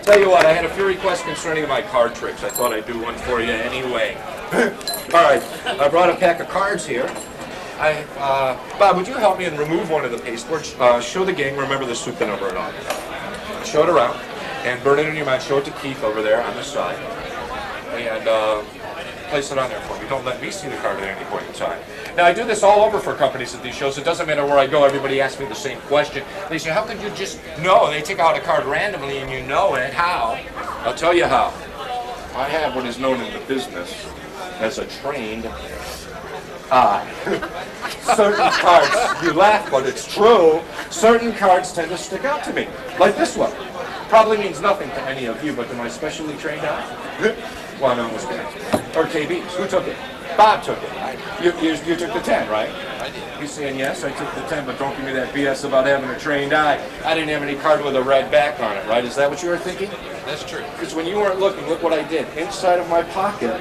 Tell you what, I had a few requests concerning my card tricks. I thought I'd do one for you anyway. All right, I brought a pack of cards here. Bob, would you help me and remove one of the pasteboards? Show the gang, remember the soup number and all. Show it around, and burn it in your mind. Show it to Keith over there on the side. And place it on there for me. Don't let me see the card at any point in time. Now, I do this all over for companies at these shows. It doesn't matter where I go. Everybody asks me the same question. They say, how could you just know? They take out a card randomly and you know it. How? I'll tell you how. I have what is known in the business as a trained eye. Certain cards, you laugh, but it's true. Certain cards tend to stick out to me. Like this one. Probably means nothing to any of you, but to my specially trained eye. One almost did. Or KB's. Who took it? Bob took it. You took the 10, right? I did. He's saying, yes, I took the 10, but don't give me that BS about having a trained eye. I didn't have any card with a red back on it, right? Is that what you were thinking? That's true. Because when you weren't looking, look what I did. Inside of my pocket,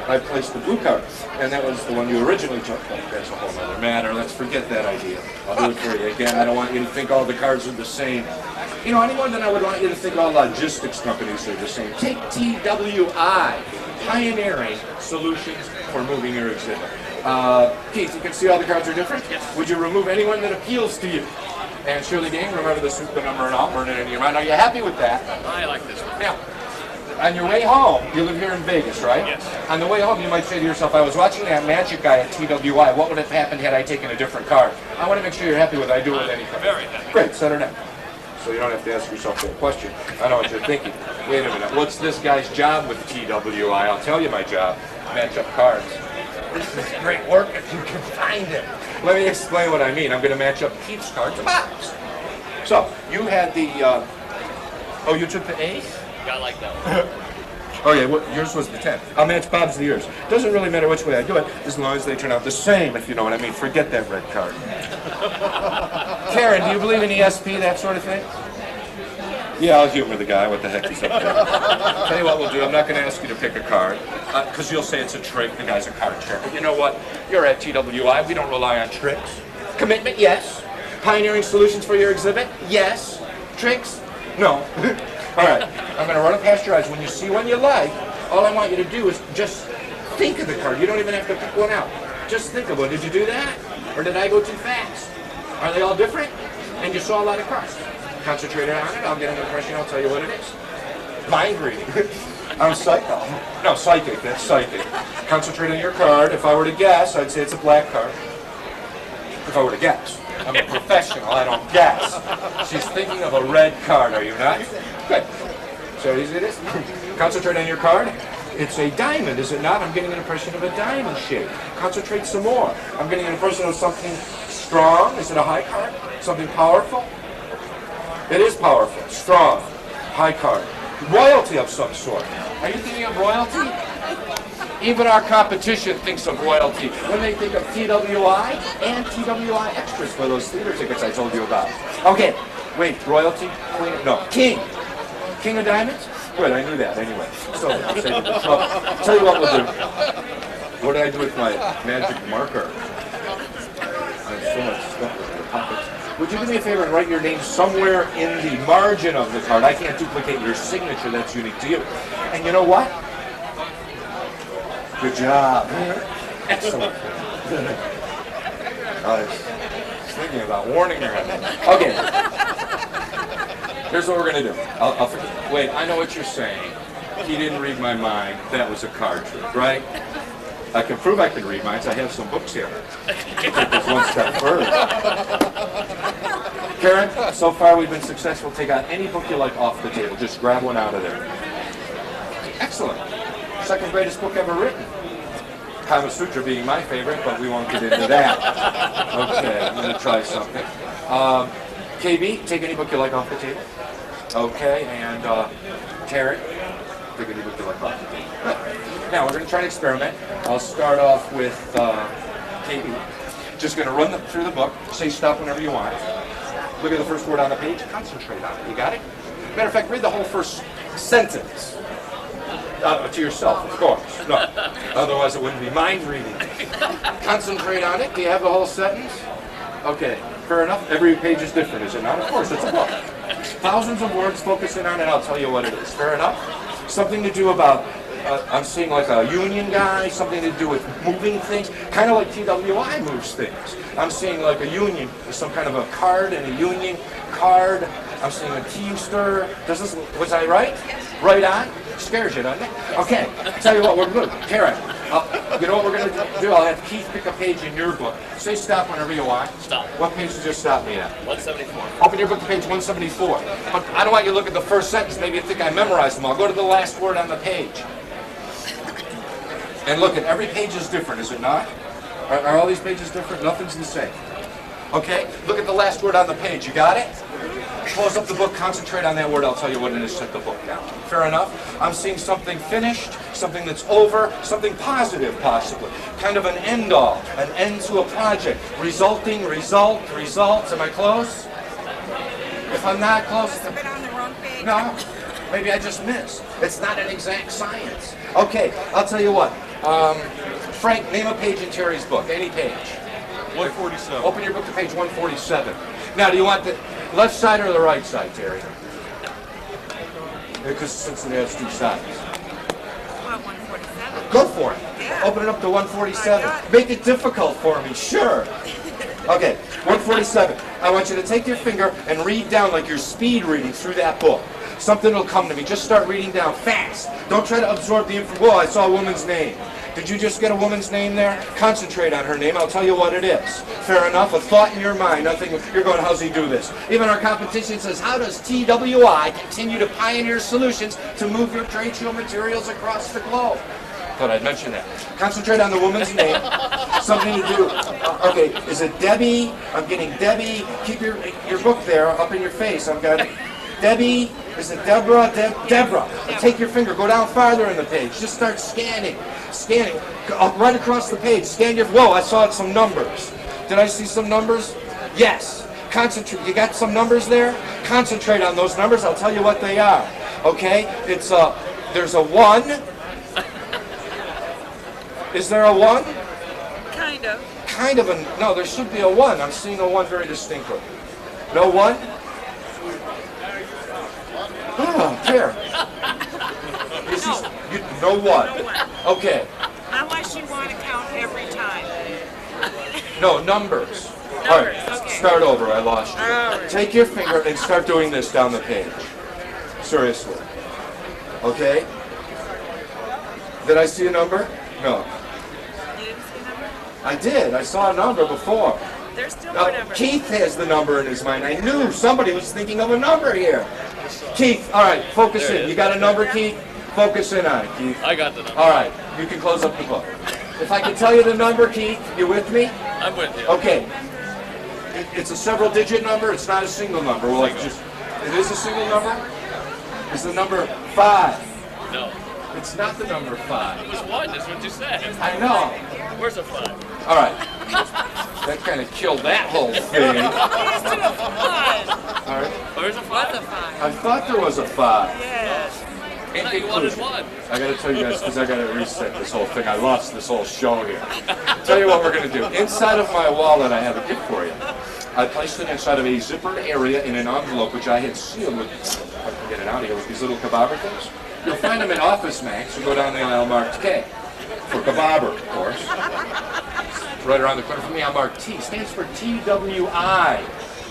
I placed the blue card. And that was the one you originally took. That's a whole other matter. Let's forget that idea. I'll do it for you. Again, I don't want you to think all the cards are the same. You know, any more than I would want you to think all logistics companies are the same. Take TWI, Pioneering Solutions for Moving Your Exhibit. Keith, you can see all the cards are different? Yes. Would you remove anyone that appeals to you? And show the game, remember the soup, the number, and I'll burn it in your mind. Are you happy with that? I like this one. Now, on your way home, you live here in Vegas, right? Yes. On the way home, you might say to yourself, I was watching that magic guy at TWI. What would have happened had I taken a different card? I want to make sure you're happy with it. I do it with any card. Very happy. Great, set her down. So you don't have to ask yourself that question. I know what you're thinking. Wait a minute, what's this guy's job with TWI? I'll tell you my job. Match up cards. This is great work if you can find it. Let me explain what I mean. I'm going to match up Keith's card to Bob's. So, you had the, oh, you took the 8? I like that one. Oh yeah, well, yours was the 10. I'll match Bob's to yours. Doesn't really matter which way I do it, as long as they turn out the same, if you know what I mean. Forget that red card. Karen, do you believe in ESP, that sort of thing? Yeah, I'll humor the guy. What the heck is up there? Tell you what we'll do. I'm not going to ask you to pick a card, because you'll say it's a trick. The guy's a card trick. But you know what? You're at TWI. We don't rely on tricks. Commitment, yes. Pioneering solutions for your exhibit, yes. Tricks, no. All right, I'm going to run it past your eyes. When you see one you like, all I want you to do is just think of the card. You don't even have to pick one out. Just think of it. Did you do that? Or did I go too fast? Are they all different? And you saw a lot of cards. Concentrate on it. I'll get an impression. I'll tell you what it is. Mind reading. I'm psycho. No, psychic. That's psychic. Concentrate on your card. If I were to guess, I'd say it's a black card. If I were to guess. I'm a professional. I don't guess. She's thinking of a red card. Are you not? Good. So easy it is. Concentrate on your card. It's a diamond, is it not? I'm getting an impression of a diamond shape. Concentrate some more. I'm getting an impression of something strong. Is it a high card? Something powerful? It is powerful, strong, high card. Royalty of some sort. Are you thinking of royalty? Even our competition thinks of royalty when they think of TWI and TWI extras for those theater tickets I told you about. Okay, wait, royalty? Queen? No, king. King of diamonds? Good, I knew that anyway. So, tell you what we'll do. What did I do with my magic marker? I have so much stuff in the pockets. Would you do me a favor and write your name somewhere in the margin of the card? I can't duplicate your signature, that's unique to you. And you know what? Good job. Excellent. I was thinking about warning her. Okay. Here's what we're going to do. I'll forget. Wait, I know what you're saying. He didn't read my mind. That was a card trick, right? I can prove I can read minds. I have some books here. Take this one step further. Karen, so far we've been successful. Take out any book you like off the table. Just grab one out of there. Excellent. Second greatest book ever written. Kama Sutra being my favorite, but we won't get into that. Okay, I'm going to try something. KB, take any book you like off the table. Okay, and Karen, take any book you like off the table. Good. Now, we're going to try an experiment. I'll start off with KB. Just going to run through the book. Say stop whenever you want. Look at the first word on the page. Concentrate on it. You got it? Matter of fact, read the whole first sentence. To yourself, of course. No. Otherwise, it wouldn't be mind reading. Concentrate on it. Do you have the whole sentence? Okay. Fair enough. Every page is different, is it not? Of course, it's a book. Thousands of words, focus in on it, I'll tell you what it is. Fair enough? Something to do about, I'm seeing like a union guy, something to do with moving things, kind of like TWI moves things. I'm seeing like a union, some kind of a card and a union card. I'm seeing a teamster. Was I right? Right on? Scares you, doesn't it? Okay, tell you what, we're good. Karen, you know what we're going to do? I'll have Keith pick a page in your book. Say stop whenever you want. Stop. What page did you stop me at? 174. Open your book to page 174. But I don't want you to look at the first sentence. Maybe you think I memorized them all. Go to the last word on the page. And look, at every page is different, is it not? Are all these pages different? Nothing's the same. Okay? Look at the last word on the page. You got it? Close up the book, concentrate on that word, I'll tell you what it is, set the book down. Fair enough? I'm seeing something finished, something that's over, something positive possibly. Kind of an end all, an end to a project. Resulting, results. Am I close? If I'm not close, Must have been on the wrong page. no, maybe I just missed. It's not an exact science. Okay, I'll tell you what. Frank, name a page in Terry's book, any page. 147. Open your book to page 147. Now, do you want the left side or the right side, Terry? Because since it has two sides. Well, 147. Go for it. Yeah. Open it up to 147. I got it. Make it difficult for me, sure. Okay, 147. I want you to take your finger and read down like you're speed reading through that book. Something will come to me. Just start reading down fast. Don't try to absorb the information. Whoa, I saw a woman's name. Did you just get a woman's name there? Concentrate on her name. I'll tell you what it is. Fair enough. A thought in your mind. Nothing. You're going, how's he do this? Even our competition says, how does TWI continue to pioneer solutions to move your trade show materials across the globe? Thought I'd mention that. Concentrate on the woman's name. Something to do. Okay, is it Debbie? I'm getting Debbie. Keep your book there up in your face. I've got Debbie. Is it Deborah? Deborah. Take your finger. Go down farther in the page. Just start scanning. Scanning. Right across the page. Scan your... Whoa, I saw some numbers. Did I see some numbers? Yes. Concentrate. You got some numbers there? Concentrate on those numbers. I'll tell you what they are. Okay? It's a... There's a 1. Is there a 1? Kind of. Kind of a... No, there should be a 1. I'm seeing a 1 very distinctly. No 1? Oh, here. No 1. No one. Okay. Unless you want to count every time. No, numbers. All right, Numbers, okay. start over. I lost you. All right. Take your finger and start doing this down the page. Seriously. Okay? Did I see a number? No. You didn't see a number? I did. I saw a number before. There's still more numbers. Keith has the number in his mind. I knew somebody was thinking of a number here. Keith, all right, focus There it in. is. You got a number, Keith? Focus in on it, Keith. I got the number. All right, you can close up the book. If I can tell you the number, Keith, you with me? I'm with you. Okay. It's a several digit number. It's not a single number. Well, like just, it is a single number? It's the number 5. No. It's not the number 5. It was 1, that's what you said. I know. Where's a 5? All right. That kind of killed that whole thing. Let's do a 5. All right. Where's a 5? What's a 5? I thought there was a 5. Yes. I thought you wanted 1. I gotta tell you guys, because I gotta reset this whole thing. I lost this whole show here. Tell you what we're gonna do. Inside of my wallet, I have a gift for you. I placed it inside of a zippered area in an envelope, which I had sealed with, if I can get it out of here, with these little kebabber things. You'll find them at Office Max. You go down the aisle marked K. For kebabber, of course. Right around the corner from me, I'm marked T. Stands for TWI,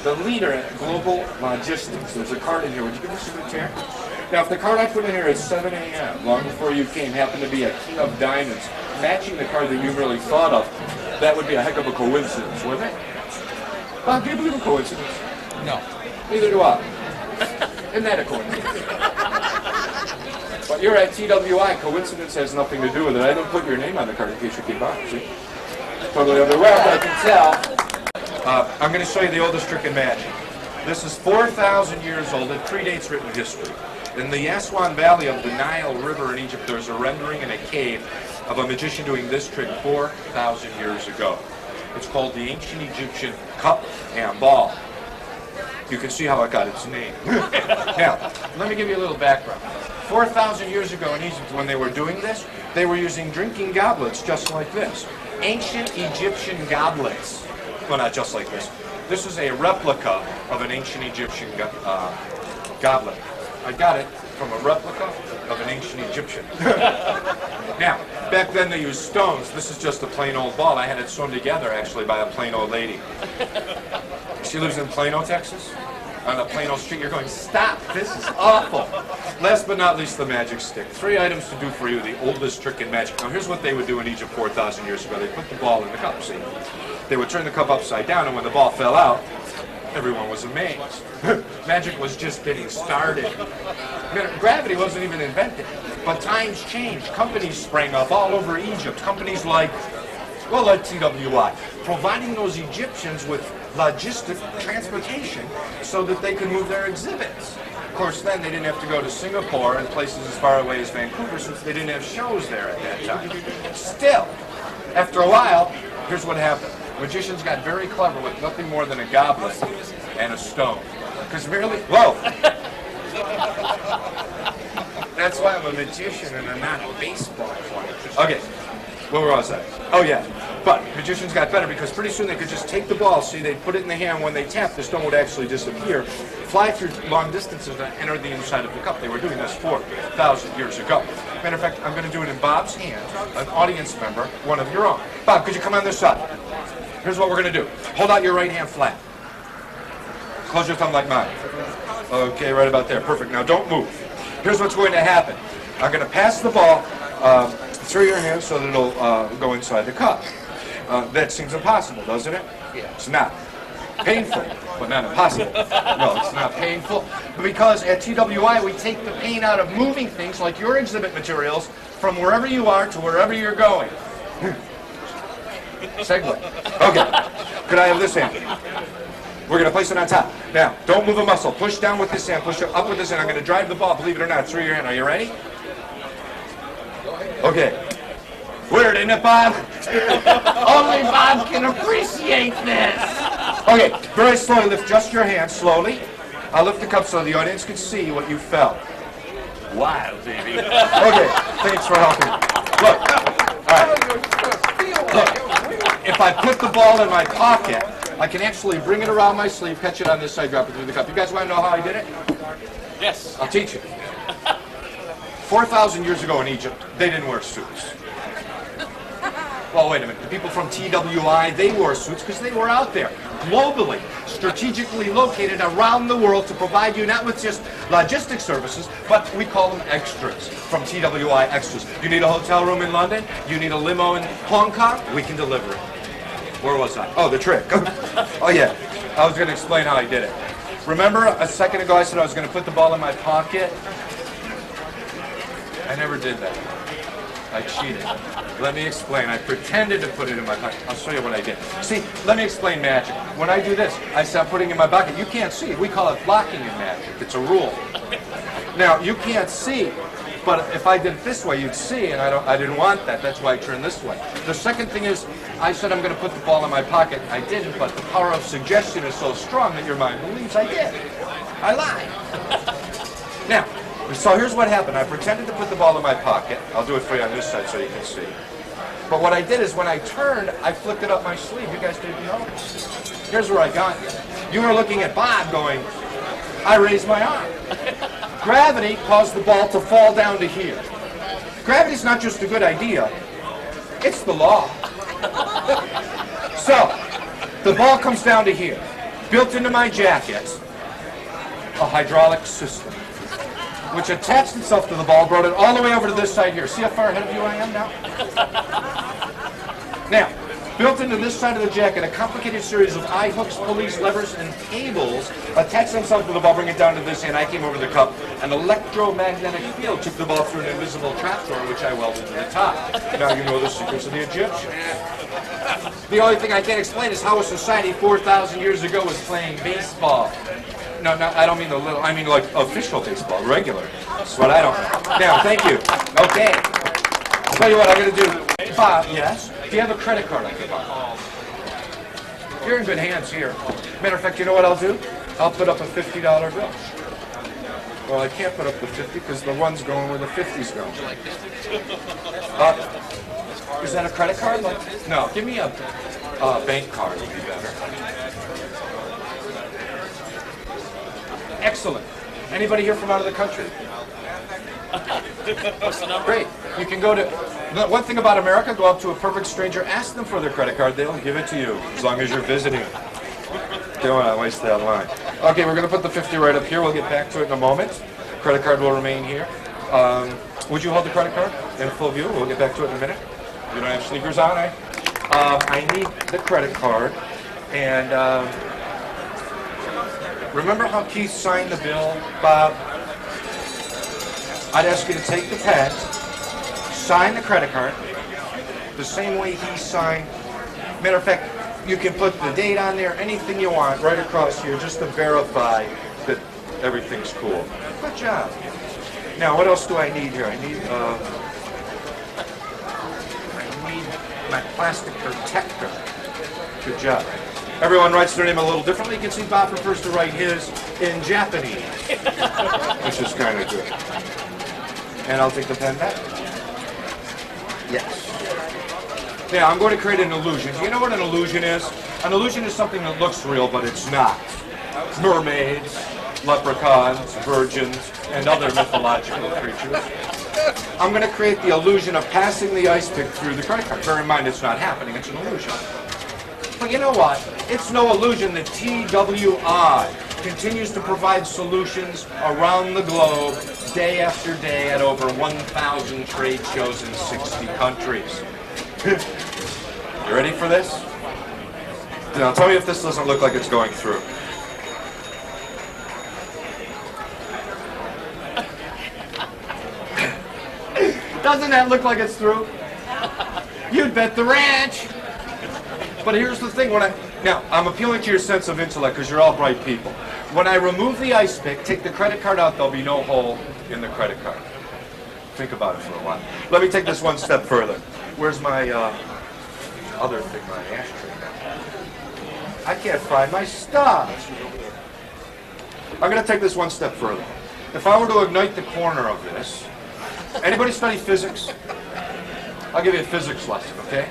the leader in global logistics. There's a card in here. Would you give this a good tear? Now, if the card I put in here at 7 a.m., long before you came, happened to be a king of diamonds, matching the card that you really thought of, that would be a heck of a coincidence, wouldn't it? Bob, do you believe in coincidence? No. Neither do I. Isn't that a coincidence? But you're at TWI. Coincidence has nothing to do with it. I didn't put your name on the card in case you came by. See? Totally overwhelmed, I can tell. I'm going to show you the oldest trick in magic. This is 4,000 years old. It predates written history. In the Aswan Valley of the Nile River in Egypt, there's a rendering in a cave of a magician doing this trick 4,000 years ago. It's called the ancient Egyptian cup and ball. You can see how it got its name. Now, let me give you a little background. 4,000 years ago in Egypt, when they were doing this, they were using drinking goblets just like this. Ancient Egyptian goblets. Well, not just like this. This is a replica of an ancient Egyptian Goblet. I got it from a replica of an ancient Egyptian. Now, back then they used stones. This is just a plain old ball. I had it sewn together, actually, by a plain old lady. She lives in Plano, Texas. On a Plano street, you're going, stop, this is awful. Last but not least, the magic stick. 3 items to do for you, the oldest trick in magic. Now, here's what they would do in Egypt 4,000 years ago. They put the ball in the cup, see? They would turn the cup upside down, and when the ball fell out, everyone was amazed. Magic was just getting started. Gravity wasn't even invented. But times changed. Companies sprang up all over Egypt. Companies like TWI, providing those Egyptians with logistic transportation so that they could move their exhibits. Of course, then they didn't have to go to Singapore and places as far away as Vancouver since they didn't have shows there at that time. Still, after a while, here's what happened. Magicians got very clever with nothing more than a goblet and a stone. Because merely, whoa! That's why I'm a magician and I'm not a baseball player. Okay, where was I? Oh yeah, but magicians got better because pretty soon they could just take the ball, see, they'd put it in the hand, when they tapped, the stone would actually disappear, fly through long distances and enter the inside of the cup. They were doing this 4,000 years ago. Matter of fact, I'm going to do it in Bob's hand, an audience member, one of your own. Bob, could you come on this side? Here's what we're going to do. Hold out your right hand flat. Close your thumb like mine. Okay, right about there. Perfect. Now don't move. Here's what's going to happen. I'm going to pass the ball through your hand so that it'll go inside the cup. That seems impossible, doesn't it? Yeah. It's not. Painful, but not impossible. No, it's not painful. Because at TWI, we take the pain out of moving things like your exhibit materials from wherever you are to wherever you're going. Segue. Okay. Could I have this hand? We're going to place it on top. Now, don't move a muscle. Push down with this hand. Push up with this hand. I'm going to drive the ball, believe it or not, through your hand. Are you ready? Okay. Weird, isn't it, Bob? Only Bob can appreciate this. Okay, very slowly. Lift just your hand, slowly. I'll lift the cup so the audience can see what you felt. Wow, baby. Okay, thanks for helping. Look. All right. Look. If I put the ball in my pocket, I can actually bring it around my sleeve, catch it on this side, drop it through the cup. You guys want to know how I did it? Yes. I'll teach you. 4,000 years ago in Egypt, they didn't wear suits. Well, wait a minute. The people from TWI, they wore suits because they were out there, globally, strategically located around the world to provide you not with just logistic services, but we call them extras, from TWI extras. You need a hotel room in London? You need a limo in Hong Kong? We can deliver it. Where was I? Oh, the trick. Oh, yeah. I was going to explain how I did it. Remember a second ago I said I was going to put the ball in my pocket? I never did that. I cheated. Let me explain. I pretended to put it in my pocket. I'll show you what I did. See, let me explain magic. When I do this, I start putting it in my pocket. You can't see. We call it blocking in magic. It's a rule. Now, you can't see. But if I did it this way, you'd see, and I didn't want that. That's why I turned this way. The second thing is, I said I'm going to put the ball in my pocket. I didn't, but the power of suggestion is so strong that your mind believes I did. I lied. Now, so here's what happened. I pretended to put the ball in my pocket. I'll do it for you on this side so you can see. But what I did is when I turned, I flipped it up my sleeve. You guys didn't know. Here's where I got you. You were looking at Bob going, I raised my arm. Gravity caused the ball to fall down to here. Gravity's not just a good idea, it's the law. So, the ball comes down to here. Built into my jacket, a hydraulic system, which attached itself to the ball, brought it all the way over to this side here. See how far ahead of you I am now? Now, built into this side of the jacket, a complicated series of eye hooks, pulleys, levers, and cables attach themselves to the ball, bring it down to this hand. I came over the cup. An electromagnetic field took the ball through an invisible trapdoor, which I welded to the top. Now you know the secrets of the Egyptians. The only thing I can't explain is how a society 4,000 years ago was playing baseball. No, I don't mean the little, I mean like official baseball, regular. That's what I don't know. Now, thank you. Okay. I'll tell you what I'm going to do. Bob, yes? Do you have a credit card I can buy? You're in good hands here. Matter of fact, you know what I'll do? I'll put up a $50 bill. Well, I can't put up the 50 because the one's going where the 50's going. Is that a credit card? No, give me a bank card would be better. Excellent. Anybody here from out of the country? What's the number? Great. You can go to, one thing about America, go up to a perfect stranger, ask them for their credit card, they'll give it to you, as long as you're visiting. Don't want to waste that line. Okay, we're going to put the 50 right up here. We'll get back to it in a moment. Credit card will remain here. Would you hold the credit card in full view? We'll get back to it in a minute. You don't have sneakers on, eh? I need the credit card. And remember how Keith signed the bill, Bob? I'd ask you to take the pen, sign the credit card, the same way he signed. Matter of fact, you can put the date on there, anything you want, right across here, just to verify that everything's cool. Good job. Now, what else do I need here? I need my plastic protector. Good job. Everyone writes their name a little differently. You can see Bob prefers to write his in Japanese, which is kind of good. And I'll take the pen back. Yes. Now, I'm going to create an illusion. Do you know what an illusion is? An illusion is something that looks real, but it's not. Mermaids, leprechauns, virgins, and other mythological creatures. I'm going to create the illusion of passing the ice pick through the credit card. Bear in mind, it's not happening. It's an illusion. But you know what? It's no illusion that TWI continues to provide solutions around the globe day after day at over 1,000 trade shows in 60 countries. You ready for this? Now tell me if this doesn't look like it's going through. Doesn't that look like it's through? You'd bet the ranch. But here's the thing, now I'm appealing to your sense of intellect because you're all bright people. When I remove the ice pick, take the credit card out, there'll be no hole in the credit card. Think about it for a while. Let me take this one step further. Where's my other thing, my ashtray? I can't find my stuff. I'm going to take this one step further. If I were to ignite the corner of this, anybody study physics? I'll give you a physics lesson, okay?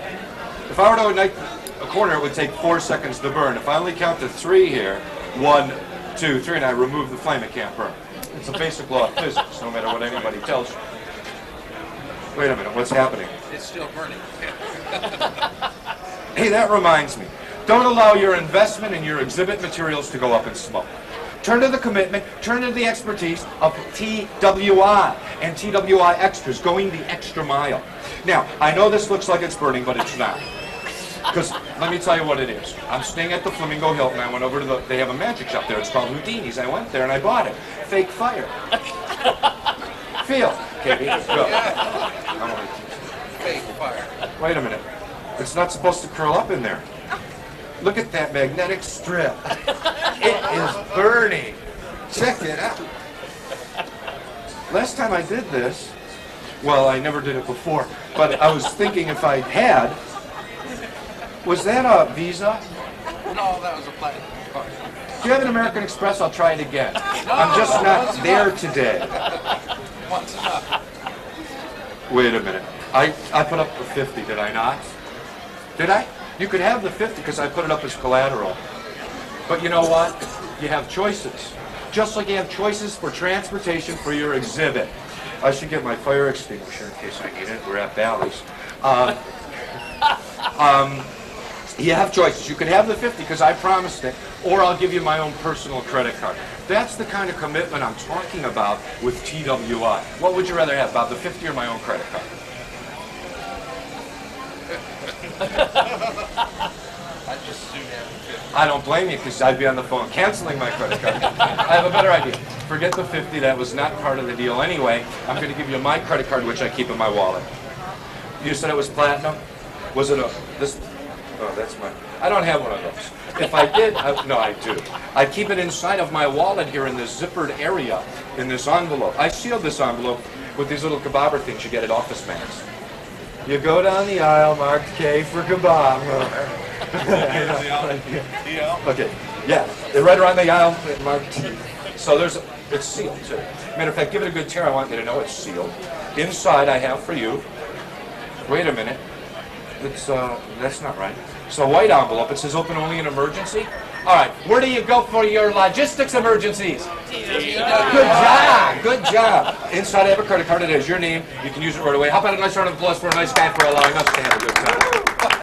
If I were to ignite a corner, it would take 4 seconds to burn. If I only count to 3 here, 1, 2, 3, and I remove the flame, it can't burn. It's a basic law of physics, no matter what anybody tells you. Wait a minute, what's happening? It's still burning. Hey, that reminds me. Don't allow your investment in your exhibit materials to go up in smoke. Turn to the commitment, turn to the expertise of TWI and TWI Extras, going the extra mile. Now, I know this looks like it's burning, but it's not. Because let me tell you what it is. I'm staying at the Flamingo Hilton. I went over to they have a magic shop there. It's called Houdini's. I went there and I bought it. Fake fire. Feel. Katie, go. Fake fire. Wait a minute. It's not supposed to curl up in there. Look at that magnetic strip. It is burning. Check it out. Last time I did this, well, I never did it before, but I was thinking if I had, was that a Visa? No, that was a platinum card. Do you have an American Express? I'll try it again. I'm just not there today. Once enough. Wait a minute. I put up the 50, did I not? Did I? You could have the 50 because I put it up as collateral. But you know what? You have choices. Just like you have choices for transportation for your exhibit. I should get my fire extinguisher in case I need it. We're at Bally's. You have choices. You can have the 50 because I promised it, or I'll give you my own personal credit card. That's the kind of commitment I'm talking about with TWI. What would you rather have, Bob, the 50 or my own credit card? I'd just soon have the 50. I don't blame you because I'd be on the phone canceling my credit card. I have a better idea. Forget the 50. That was not part of the deal anyway. I'm going to give you my credit card, which I keep in my wallet. You said it was platinum? Was it this? Oh, that's mine. I don't have one of those. If I did, no, I do. I keep it inside of my wallet here in this zippered area, in this envelope. I sealed this envelope with these little kebabber things you get at Office Max. You go down the aisle, marked K for kebab. Okay, yeah, they're right around the aisle, marked T. So it's sealed too. Matter of fact, give it a good tear. I want you to know it's sealed. Inside, I have for you. Wait a minute. That's not right. It's a white envelope. It says open only in emergency. All right, where do you go for your logistics emergencies? Tina. Good job, good job. Inside I have a credit card. It has your name. You can use it right away. How about a nice round of applause for a nice guy for allowing us to have a good time?